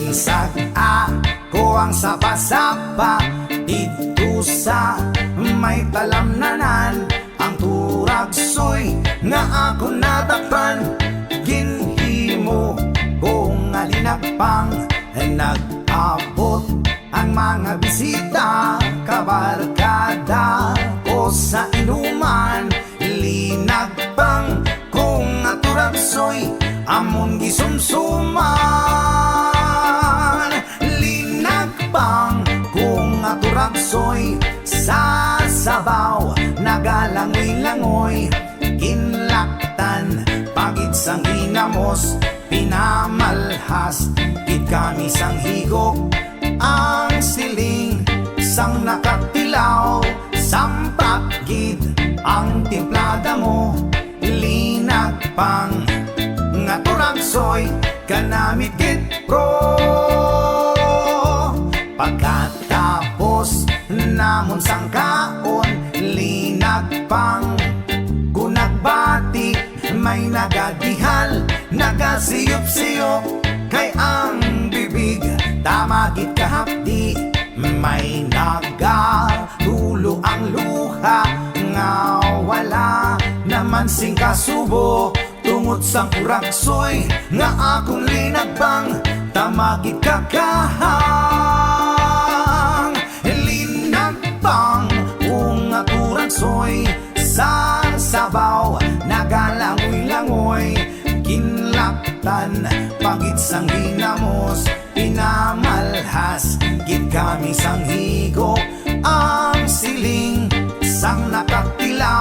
Binsag ako ang sapa-sapa dito sa may talamnanan. Ang turagsoy nga ako natakpan, ginhimo kong alinagpang. Nag-abot ang mga bisita, kabarkada ko sa inuman. Linagpang kung aturagsoy amon gisumsuman. Linagpang kung aturagsoy sa sabaw nagalangoy-langoy. Kinlaktan pagid sang hinamos, pinamalhas gid kami sang higop. Ang siling sang nakatilaw, sampak gid ang timplada mo. Linagpang nga turagsoy kanamit gid pro. Pagkatapos namon sang kaon, linagpang gunagbati, may nagadihal, nagasiyop-siyop. Kay ang bibig tamagit kahapdi, may nagalulo ang luha. Nga wala naman sing kasubo, tungod sang kuragsoy nga akong linagbang, tamagit kakahang. Linagbang kung aturagsoy sa sabaw nagalangoy-langoy. Kinlaktan pagid sang hinamos, pinamalhas gid kami sang higop. Ang siling sang nakatilaw,